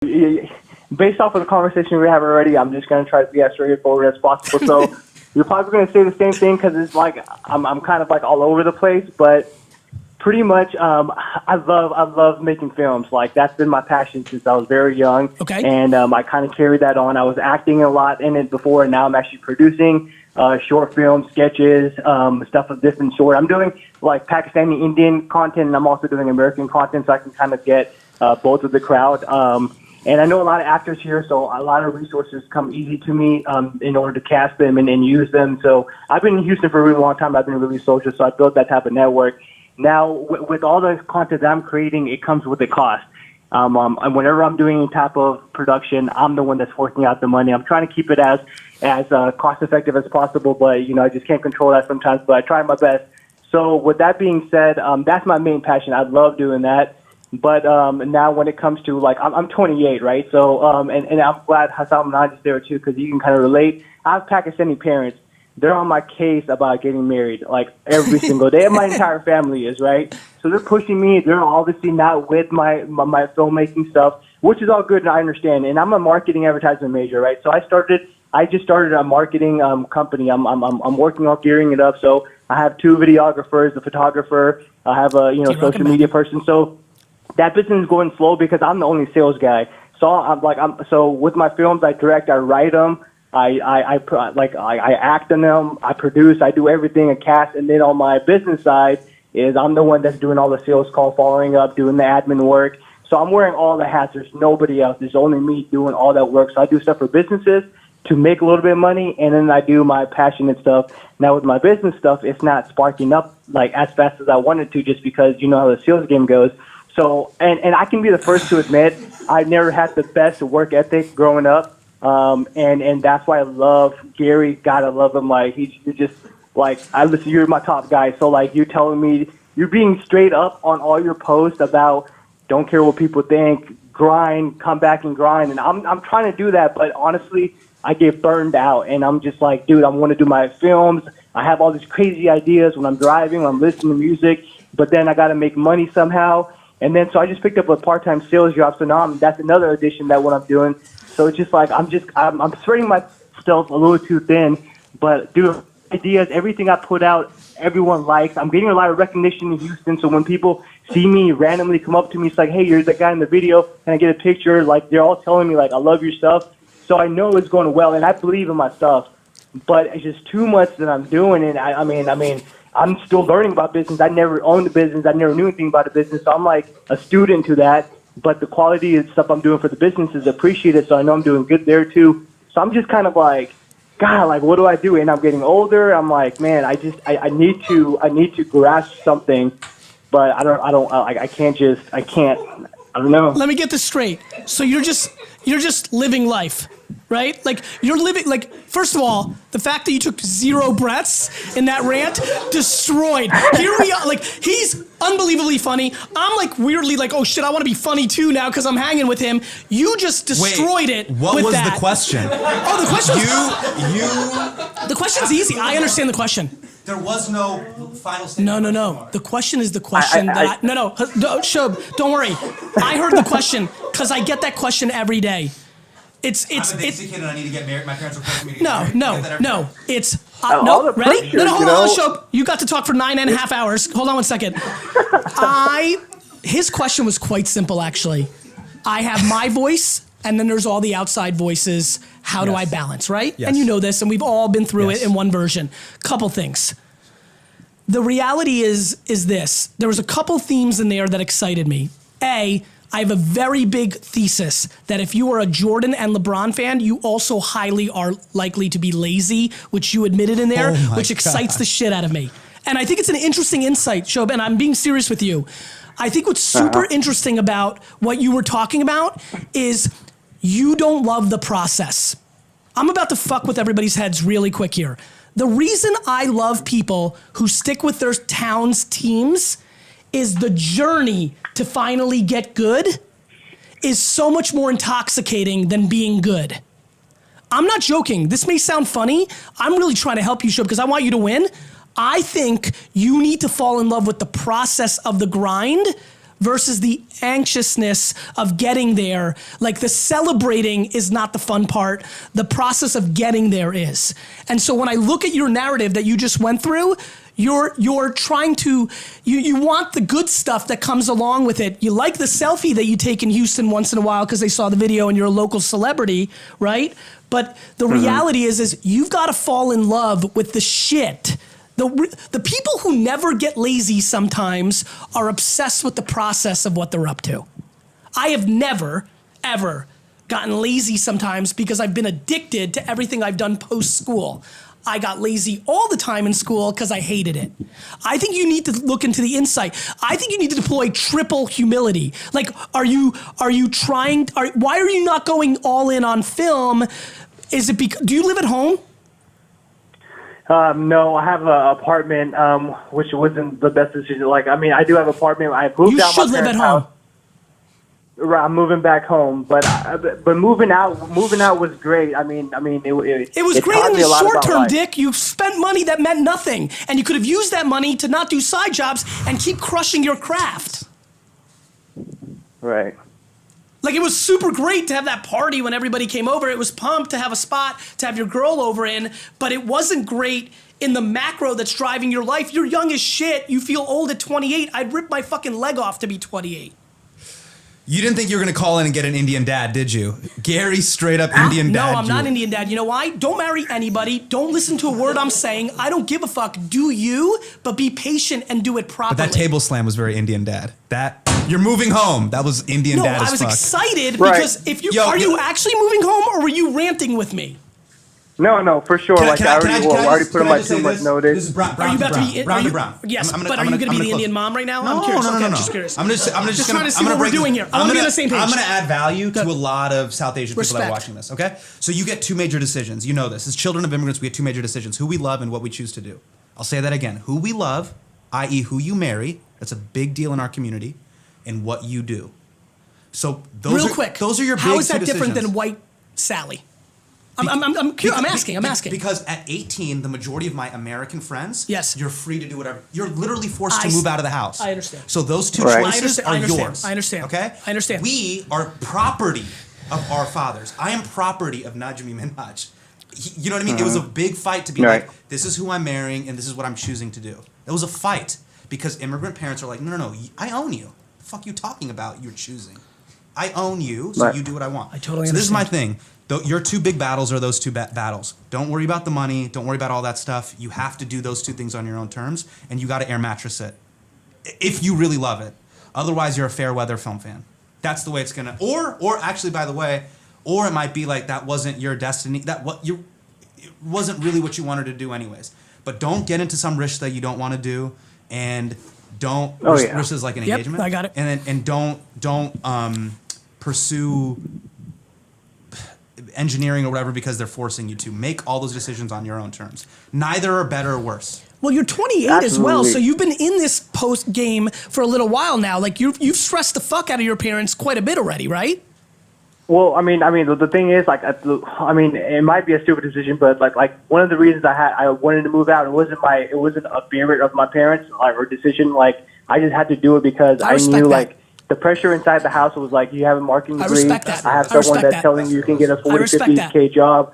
Based off of the conversation we have already, I'm just going to try to be as straightforward as possible. So you're probably going to say the same thing because it's like I'm kind of like all over the place, but pretty much I love making films. Like that's been my passion since I was very young. Okay. And I kind of carried that on. I was acting a lot in it before, and now I'm actually producing short films, sketches, stuff of different sort. I'm doing like Pakistani Indian content, and I'm also doing American content, so I can kind of get both of the crowd. And I know a lot of actors here, so a lot of resources come easy to me in order to cast them and use them. So I've been in Houston for a really long time. I've been really social, so I built that type of network. Now, with all the content that I'm creating, it comes with a cost. And whenever I'm doing any type of production, I'm the one that's forking out the money. I'm trying to keep it as cost-effective as possible, but, I just can't control that sometimes, but I try my best. So with that being said, that's my main passion. I love doing that. But now when it comes to, like, I'm 28, right? So, and I'm glad Hasan Minhaj is there, too, because you can kind of relate. I have Pakistani parents. They're on my case about getting married, like, every single day. My entire family is, right? So they're pushing me. They're obviously not with my filmmaking stuff, which is all good, and I understand. And I'm a marketing advertisement major, right? So I just started a marketing company. I'm working on gearing it up. So I have 2 videographers, a photographer. I have a social media person. So that business is going slow because I'm the only sales guy. So so with my films, I direct, I write them, I act in them, I produce, I do everything, I cast, and then on my business side is I'm the one that's doing all the sales call, following up, doing the admin work. So I'm wearing all the hats. There's nobody else. There's only me doing all that work. So I do stuff for businesses to make a little bit of money, and then I do my passionate stuff. Now with my business stuff, it's not sparking up like as fast as I wanted to, just because you know how the sales game goes. So, and I can be the first to admit, I never had the best work ethic growing up. And that's why I love Gary. God, I love him. Like, you're just, like, you're my top guy. So, like, you're telling me, you're being straight up on all your posts about don't care what people think, grind, come back and grind. And I'm trying to do that, but honestly, I get burned out. And I'm just like, dude, I want to do my films. I have all these crazy ideas when I'm driving, when I'm listening to music, but then I got to make money somehow. And then, so I just picked up a part-time sales job. So now that's another addition that what I'm doing. So it's just like, I'm spreading myself a little too thin, but dude, ideas, everything I put out, everyone likes. I'm getting a lot of recognition in Houston. So when people see me randomly come up to me, it's like, hey, you're the guy in the video. Can I get a picture? Like, they're all telling me, like, I love your stuff. So I know it's going well, and I believe in my stuff, but it's just too much that I'm doing. And I mean, I'm still learning about business. I never owned a business. I never knew anything about a business. So I'm like a student to that. But the quality of stuff I'm doing for the business is appreciated. So I know I'm doing good there too. So I'm just kind of like, God, like, what do I do? And I'm getting older. I'm like, man, I need to grasp something, but I don't know. Let me get this straight. So you're just living life, right? Like, you're living, like, first of all, the fact that you took 0 breaths in that rant, destroyed. Here we are, like, he's unbelievably funny. I'm like weirdly like, oh shit, I want to be funny too now because I'm hanging with him. You just destroyed it. What was the question? Oh, the question The question's easy. I understand the question. There was no final statement. No. The question is the question No, Shob, don't worry. I heard the question because I get that question every day. I'm a basic kid and I need to get married. My parents are pushing me to get married. No. It's the ready? pressure, Hold on, Shob. You got to talk for 9.5 hours. Hold on 1 second. His question was quite simple, actually. I have my voice, and then there's all the outside voices. How do I balance, right? Yes. And you know this, and we've all been through it in one version. Couple things. The reality is this. There was a couple themes in there that excited me. A, I have a very big thesis that if you are a Jordan and LeBron fan, you also highly are likely to be lazy, which you admitted in there, which excites the shit out of me. And I think it's an interesting insight, Shob, and I'm being serious with you. I think what's super interesting about what you were talking about is you don't love the process. I'm about to fuck with everybody's heads really quick here. The reason I love people who stick with their town's teams is the journey to finally get good is so much more intoxicating than being good. I'm not joking. This may sound funny. I'm really trying to help you, Show, because I want you to win. I think you need to fall in love with the process of the grind versus the anxiousness of getting there. Like the celebrating is not the fun part. The process of getting there is. And so when I look at your narrative that you just went through, you're trying to, you want the good stuff that comes along with it. You like the selfie that you take in Houston once in a while because they saw the video and you're a local celebrity, right? But the reality is you've got to fall in love with the shit. The people who never get lazy sometimes are obsessed with the process of what they're up to. I have never, ever gotten lazy sometimes because I've been addicted to everything I've done post-school. I got lazy all the time in school because I hated it. I think you need to look into the insight. I think you need to deploy triple humility. Like, why are you not going all in on film? Is it because, do you live at home? No, I have an apartment, which wasn't the best decision. Like, I mean, I do have an apartment. I moved out my should live at parents' home. house. Right, I'm moving back home, but moving out was great. I mean, it was great in the short term, Dick. You spent money that meant nothing, and you could have used that money to not do side jobs and keep crushing your craft. Right. Like, it was super great to have that party when everybody came over. It was pumped to have a spot to have your girl over in, but it wasn't great in the macro that's driving your life. You're young as shit. You feel old at 28. I'd rip my fucking leg off to be 28. You didn't think you were going to call in and get an Indian dad, did you? Gary straight up Indian dad. No, I'm not Indian dad. You know why? Don't marry anybody. Don't listen to a word I'm saying. I don't give a fuck. Do you, but be patient and do it properly. But that table slam was very Indian dad. You're moving home. That was Indian dad as fuck. No, I was excited because are you actually moving home or were you ranting with me? No, for sure. I already put in my 2 months notice. This is Brown. Are you about to be Brown to Brown? Yes, but are you going to be the Indian mom right now? I'm curious. No. I'm just curious. I'm just trying to see what we're doing here. I want to be on the same page. I'm going to add value to a lot of South Asian people that Respect. are watching this. Okay, so you get 2 major decisions. You know this. As children of immigrants, we get 2 major decisions: who we love and what we choose to do. I'll say that again: who we love, i.e., who you marry. That's a big deal in our community, and what you do. So those are your big 2 decisions. How is that different than white Sally? I'm asking. Because at 18, the majority of my American friends, yes, you're free to do whatever. You're literally forced to move out of the house. I understand. So those 2 choices are yours. I understand. Okay? I understand. We are property of our fathers. I am property of Hasan Minhaj. You know what I mean? It was a big fight to be like, this is who I'm marrying and this is what I'm choosing to do. It was a fight because immigrant parents are like, no, I own you. The fuck you talking about? You're choosing. I own you, so you do what I want. I totally understand. So this is my thing. Your 2 big battles are those 2 battles. Don't worry about the money. Don't worry about all that stuff. You have to do those 2 things on your own terms, and you got to air mattress it if you really love it. Otherwise, you're a fair weather film fan. That's the way it's gonna. Or actually, by the way, or it might be like that wasn't your destiny. It wasn't really what you wanted to do, anyways. But don't get into some risk that you don't want to do, and don't risk is like an engagement. I got it. And don't pursue engineering or whatever because they're forcing you to. Make all those decisions on your own terms. Neither are better or worse. Well, you're 28 as well, so you've been in this post game for a little while now. Like you've stressed the fuck out of your parents quite a bit already, right? Well, I mean, the thing is, like, it might be a stupid decision, but like one of the reasons I wanted to move out, it wasn't a favorite of my parents or decision. Like, I just had to do it because I knew like the pressure inside the house was like, you have a marketing degree. I respect that. I have someone that's telling you can get a 40, 50K job.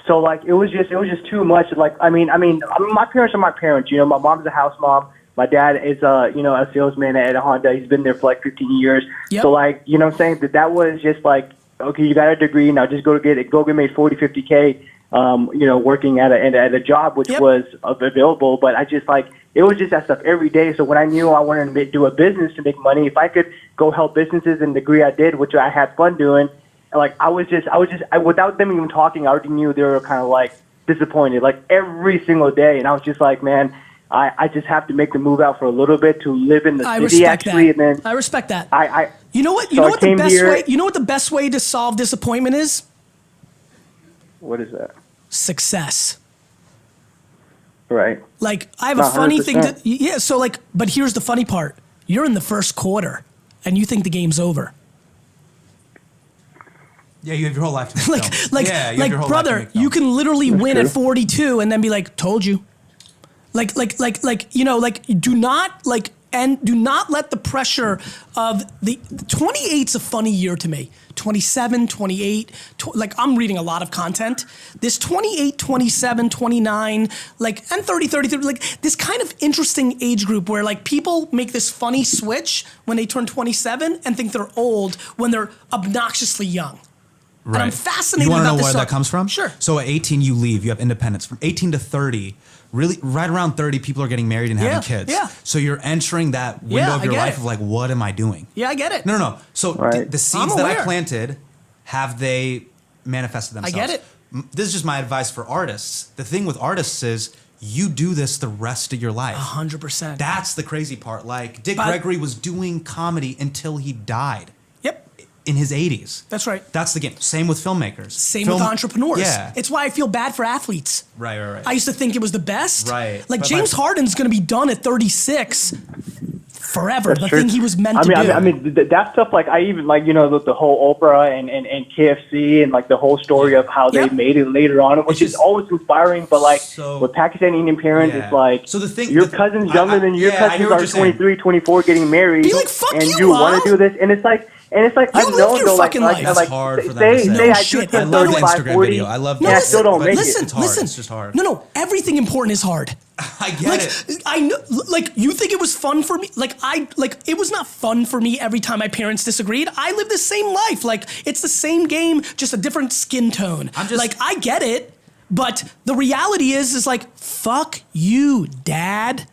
So like, it was just too much. Like, I mean, my parents are my parents. You know, my mom's a house mom. My dad is a salesman at a Honda. He's been there for like 15 years. Yep. So like, you know what I'm saying? That was just like, okay, you got a degree, now just go get made 40, 50K, working at a job which was available. But I just like, it was just that stuff every day. So when I knew I wanted to do a business to make money, if I could go help businesses in the degree I did, which I had fun doing, like I was just without them even talking, I already knew they were kind of like disappointed, like every single day. And I was just like, man, I just have to make the move out for a little bit to live in the city actually. And then I respect that. You know what the best way to solve disappointment is? What is that? Success. Right. Like, I have a funny thing so like, but here's the funny part. You're in the first quarter and you think the game's over. Yeah, you have your whole life to make like brother, you can literally win at 42 and then be like, told you. Like, do not, like, And do not let the pressure of the 28's a funny year to me. 27, 28, like I'm reading a lot of content. This 28, 27, 29, like, and 30, 30, like this kind of interesting age group where like people make this funny switch when they turn 27 and think they're old when they're obnoxiously young. Right. And I'm fascinated You want to about know this where stuff. that comes from? Sure. So at 18, you leave. You have independence. From 18 to 30, really, right around 30, people are getting married and having kids. Yeah. So you're entering that window of your life of like, what am I doing? Yeah, I get it. No. So Right. the seeds that I planted, have they manifested themselves? I get it. This is just my advice for artists. The thing with artists is you do this the rest of your life. 100%. That's the crazy part. Like Dick But- Gregory was doing comedy until he died Yep. in his 80s. That's right. That's the game. Same with filmmakers. Same with entrepreneurs. Yeah. It's why I feel bad for athletes. Right. I used to think it was the best. Right. Like But James Harden's going to be done at 36 forever. That's The true. thing he was meant to do. I mean, that stuff, like, I even, like, you know, the whole Oprah and KFC and, like, the whole story of how they made it later on, which is just always inspiring, but, like, so- with Pakistani Indian parents, Yeah. it's like, So the thing- your the- cousin's younger than your I hear cousins what are you're saying. 23, 24 getting married. Be like, fuck and you, want Mom. to do this. And it's like, I You know, live your though, like, fucking life. That's like, hard for them say, to say. say No I shit. do I turn love the 35, Instagram 40, video. I love and that. I still don't make listen, it. It's hard. listen. It's just hard. No, everything important is hard. I get Like it. I know, like you think it was fun for me. Like it was not fun for me every time my parents disagreed. I lived the same life. Like it's the same game, just a different skin tone. Like I get it, but the reality is like fuck you, Dad.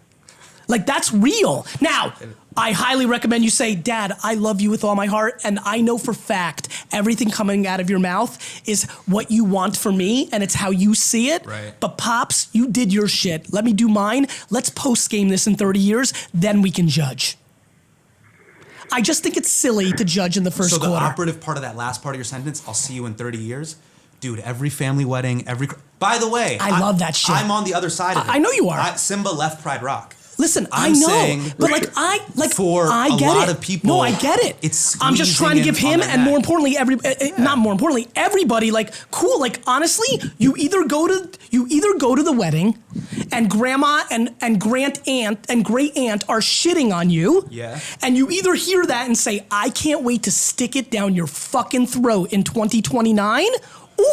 Like that's real. Now, I highly recommend you say, Dad, I love you with all my heart, and I know for fact everything coming out of your mouth is what you want for me, and it's how you see it. Right. But Pops, you did your shit. Let me do mine. Let's post-game this in 30 years, then we can judge. I just think it's silly to judge in the first So the quarter. operative part of that last part of your sentence, I'll see you in 30 years. Dude, every family wedding, by the way, I love that shit. I'm on the other side of it. I know you are. Simba left Pride Rock. Listen, I'm I know, saying but for I a get lot it. of people, No, I get it. it's I'm just trying to give squeezing him in on and their more neck. importantly, not more importantly, everybody like cool. Like honestly, you either go to the wedding, and grandma and grand aunt and great aunt are shitting on you. Yeah. And you either hear that and say, I can't wait to stick it down your fucking throat in 2029,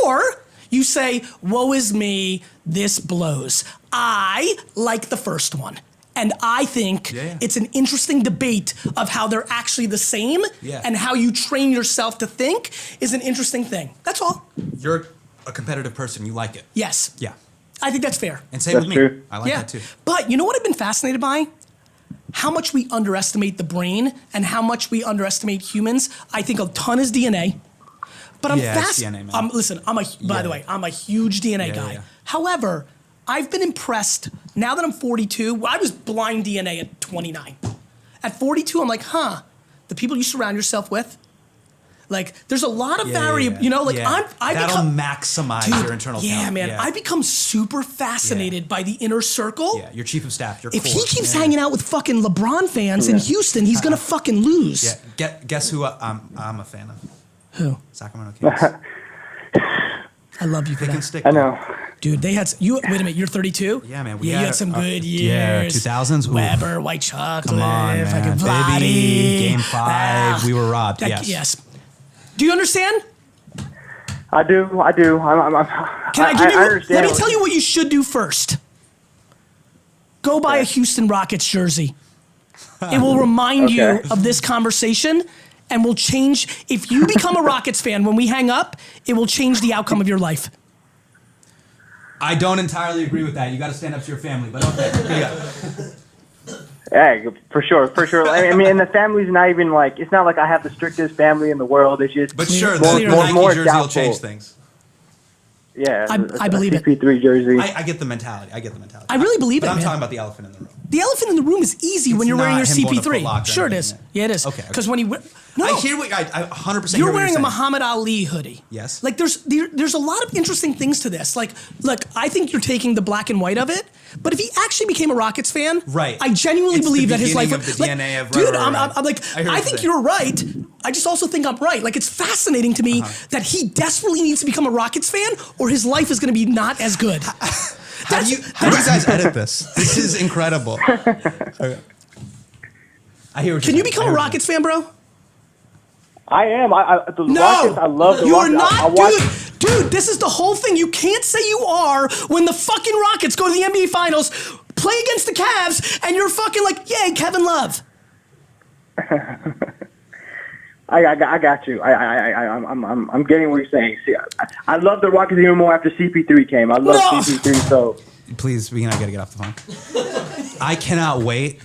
or you say, woe is me, this blows. I like the first one. And I think it's an interesting debate of how they're actually the same and how you train yourself to think is an interesting thing. That's all. You're a competitive person. You like it. Yes. Yeah. I think that's fair. And same That's with me. true. I like that too. But you know what I've been fascinated by? How much we underestimate the brain and how much we underestimate humans. I think a ton is DNA. But I'm it's DNA, man. Listen, by the way, I'm a huge DNA guy. Yeah. However, I've been impressed now that I'm 42. I was blind DNA at 29. At 42, I'm like, the people you surround yourself with, like, there's a lot of variable, you know, like that'll maximize your internal Yeah, count. man. I become super fascinated by the inner circle. Yeah, your chief of staff, your If core. he keeps hanging out with fucking LeBron fans in Houston, he's gonna fucking lose. Yeah, guess who I'm a fan of? Who? Sacramento Kings. I love you for They can that. stick. I know. Dude, they had you. Wait a minute, you're 32. Yeah, man. You had some good years. Yeah, 2000s. Ooh. Weber, White Chocolate. Come on, fucking man. Vlade. Baby, Game 5, we were robbed. Yes. Do you understand? I do. Can I give you? understand. Let me tell you what you should do first. Go buy a Houston Rockets jersey. It will remind you of this conversation and will change. If you become a Rockets fan when we hang up, it will change the outcome of your life. I don't entirely agree with that. You got to stand up to your family, but okay. Yeah. Yeah, for sure. I mean, and the family's not even like, it's not like I have the strictest family in the world. It's just But sure, more, the more, Nike more jersey will doubtful. change things. Yeah, I believe it. CP3 jersey. I get the mentality. I really believe but it, I'm man. talking about the elephant in the room. The elephant in the room is easy when you're wearing your not him going to Foot CP3. Locker or Sure it anything, is. yeah. Yeah, it is. Okay. Because when you I hear what I 100% hear you're what wearing a saying. Muhammad Ali hoodie. Yes. Like there's a lot of interesting things to this. Like, look, I think you're taking the black and white of it. But if he actually became a Rockets fan, Right. I genuinely It's the believe that his life beginning would of the DNA of dude. right. I'm like, I hear what I you're think saying. you're right. I just also think I'm right. Like it's fascinating to me that he desperately needs to become a Rockets fan, or his life is going to be not as good. How do you guys edit this? This is incredible. Okay. I hear what Can you become a Rockets fan, bro? I am. The No, Rockets, I love the you are Rockets. not, dude. This is the whole thing. You can't say you are when the fucking Rockets go to the NBA Finals, play against the Cavs, and you're fucking like, yay, Kevin Love. I got you. I'm getting what you're saying. See, I love the Rockets even more after CP3 came. I love CP3 so. Please, we gotta get off the phone. I cannot wait.